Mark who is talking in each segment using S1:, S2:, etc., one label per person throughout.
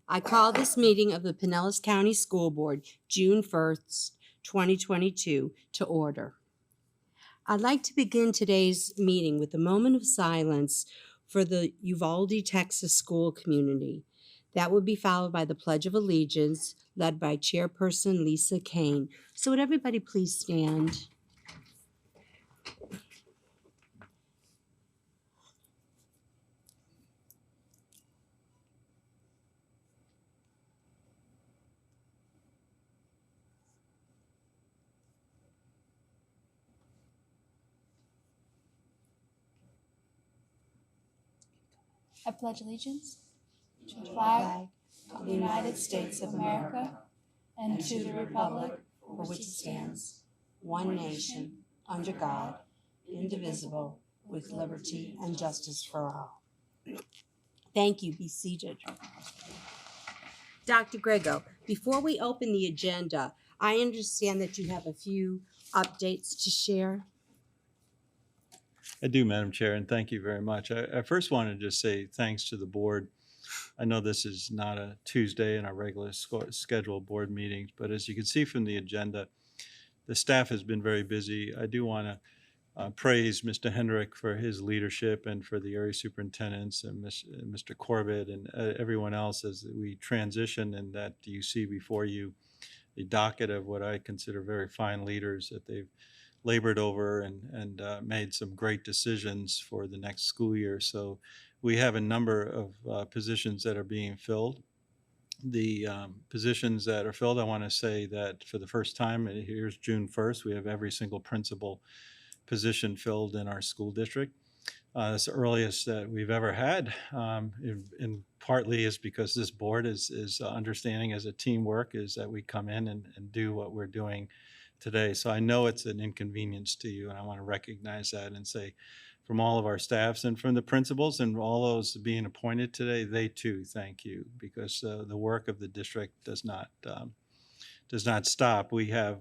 S1: I call this meeting of the Pinellas County School Board, June 1st, 2022, to order. I'd like to begin today's meeting with a moment of silence for the Uvalde, Texas school community. That would be followed by the Pledge of Allegiance, led by Chairperson Lisa Kane. So would everybody please stand?
S2: I pledge allegiance to the flag of the United States of America and to the republic
S1: for which it stands, one nation, under God, indivisible, with liberty and justice for all. Thank you. Be seated. Dr. Grego, before we open the agenda, I understand that you have a few updates to share.
S3: I do, Madam Chair, and thank you very much. I first want to just say thanks to the board. I know this is not a Tuesday in our regular scheduled board meetings, but as you can see from the agenda, the staff has been very busy. I do want to praise Mr. Hendrick for his leadership and for the area superintendents and Mr. Corbett and everyone else as we transition, and that you see before you a docket of what I consider very fine leaders that they've labored over and made some great decisions for the next school year. So we have a number of positions that are being filled. The positions that are filled, I want to say that for the first time, here's June 1st, we have every single principal position filled in our school district. It's the earliest that we've ever had, and partly is because this board is understanding as a teamwork is that we come in and do what we're doing today. So I know it's an inconvenience to you, and I want to recognize that and say from all of our staffs and from the principals and all those being appointed today, they too thank you, because the work of the district does not stop. We have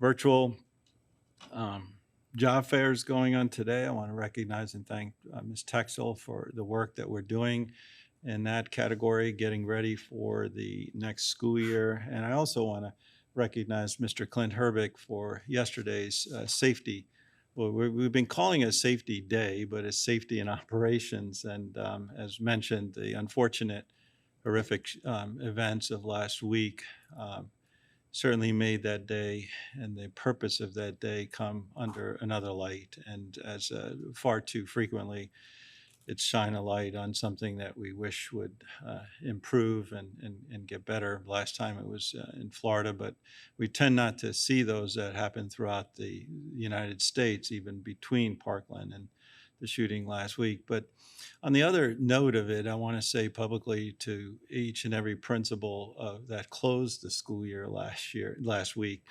S3: virtual job fairs going on today. I want to recognize and thank Ms. Texel for the work that we're doing in that category, getting ready for the next school year. And I also want to recognize Mr. Clint Herbick for yesterday's safety. Well, we've been calling it Safety Day, but it's safety in operations. And as mentioned, the unfortunate, horrific events of last week certainly made that day and the purpose of that day come under another light. And as far too frequently, it's shine a light on something that we wish would improve and get better. Last time it was in Florida, but we tend not to see those that happen throughout the United States, even between Parkland and the shooting last week. But on the other note of it, I want to say publicly to each and every principal that closed the school year last week,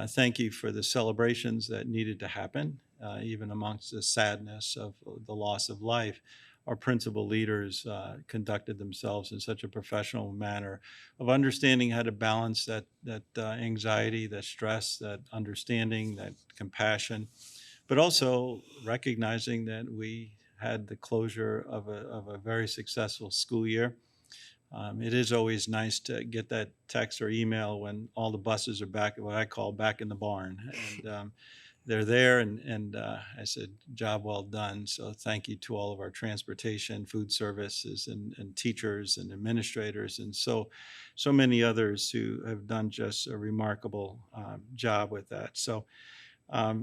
S3: thank you for the celebrations that needed to happen, even amongst the sadness of the loss of life. Our principal leaders conducted themselves in such a professional manner of understanding how to balance that anxiety, that stress, that understanding, that compassion, but also recognizing that we had the closure of a very successful school year. It is always nice to get that text or email when all the buses are back, what I call back in the barn. And they're there, and I said, job well done. So thank you to all of our transportation, food services, and teachers and administrators, and so many others who have done just a remarkable job with that. So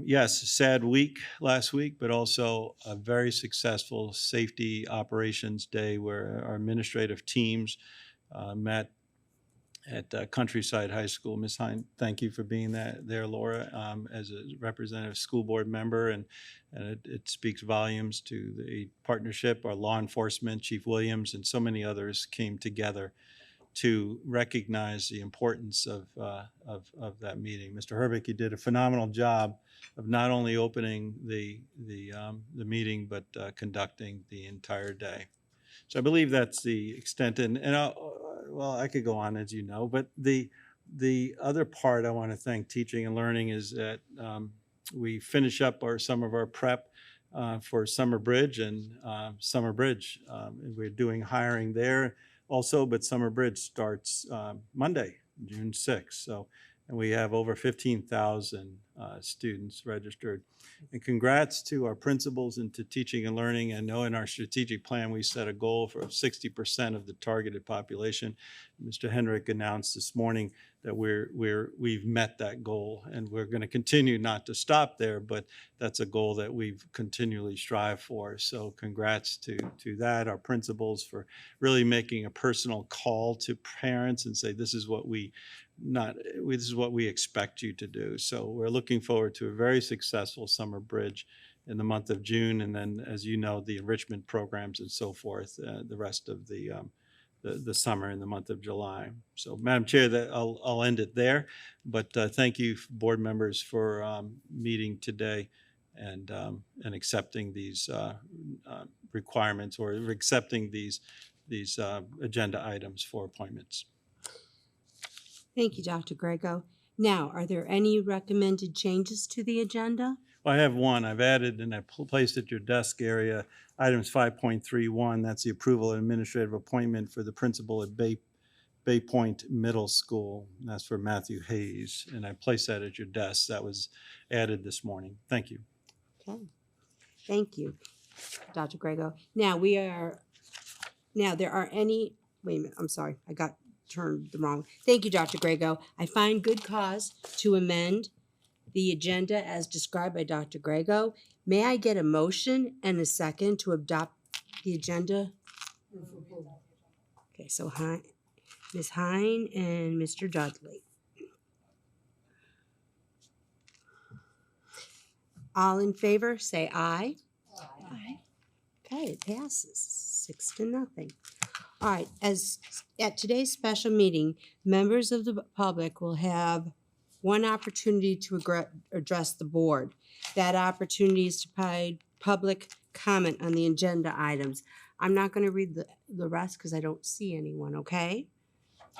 S3: yes, sad week last week, but also a very successful safety operations day where our administrative teams met at Countryside High School. Ms. Hine, thank you for being there, Laura, as a representative school board member, and it speaks volumes to the partnership. Our law enforcement, Chief Williams, and so many others came together to recognize the importance of that meeting. Mr. Herbick, you did a phenomenal job of not only opening the meeting, but conducting the entire day. So I believe that's the extent. And well, I could go on, as you know, but the other part I want to thank teaching and learning is that we finish up some of our prep for Summer Bridge and Summer Bridge. We're doing hiring there. also, but Summer Bridge starts Monday, June 6th. So, and we have over 15,000 students registered. And congrats to our principals and to teaching and learning. I know in our strategic plan, we set a goal for 60% of the targeted population. Mr. Hendrick announced this morning that we've met that goal, and we're going to continue not to stop there, but that's a goal that we've continually strive for. So congrats to that, our principals, for really making a personal call to parents and say, this is what we expect you to do. So we're looking forward to a very successful Summer Bridge in the month of June, and then, as you know, the enrichment programs and so forth, the rest of the summer in the month of July. So, Madam Chair, that I'll end it there. But thank you, board members, for meeting today and accepting these requirements, or accepting these agenda items for appointments.
S1: Thank you, Dr. Grego. Now, are there any recommended changes to the agenda?
S3: Well, I have one. I've added and I placed at your desk area items 5.31. That's the approval of administrative appointment for the principal at Bay Point Middle School. And that's for Matthew Hayes. And I placed that at your desk. That was added this morning. Thank you.
S1: Okay. Thank you, Dr. Grego. Now, there are any, wait a minute, I'm sorry. I got turned the wrong. Thank you, Dr. Grego. I find good cause to amend the agenda as described by Dr. Grego. May I get a motion and a second to adopt the agenda? Okay, so Ms. Hine and Mr. Dudley. All in favor, say aye.
S2: Aye.
S1: Okay, it passes 6-0. All right, as at today's special meeting, members of the public will have one opportunity to address the board. That opportunity is to provide public comment on the agenda items. I'm not going to read the rest because I don't see anyone, okay?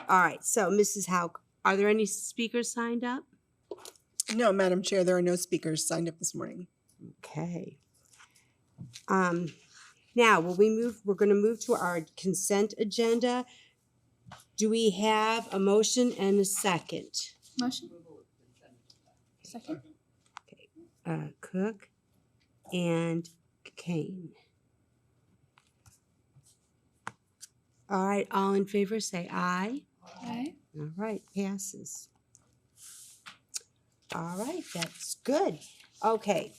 S1: All right, so Mrs. Hauk, are there any speakers signed up?
S4: No, Madam Chair, there are no speakers signed up this morning.
S1: Okay. Now, we're going to move to our consent agenda. Do we have a motion and a second?
S2: Motion? Second?
S1: Cook and Kane. All right, all in favor, say aye.
S2: Aye.
S1: All right, passes. All right, that's good. Okay.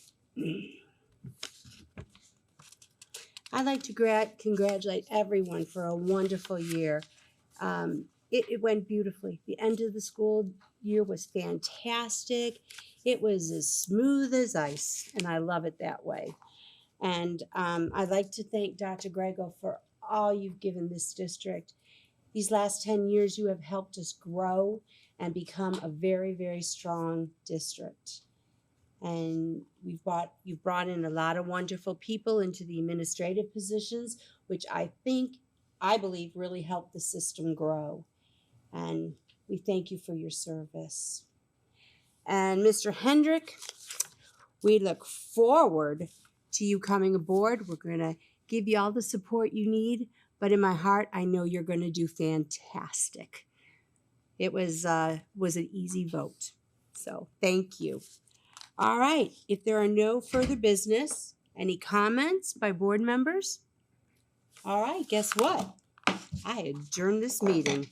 S1: I'd like to congratulate everyone for a wonderful year. It went beautifully. The end of the school year was fantastic. It was as smooth as ice, and I love it that way. And I'd like to thank Dr. Grego for all you've given this district. These last 10 years, you have helped us grow and become a very, very strong district. And you've brought in a lot of wonderful people into the administrative positions, which I believe really helped the system grow. And we thank you for your service. And Mr. Hendrick, we look forward to you coming aboard. We're going to give you all the support you need, but in my heart, I know you're going to do fantastic. It was an easy vote. So thank you. All right, if there are no further business, any comments by board members? All right, guess what? I adjourn this meeting.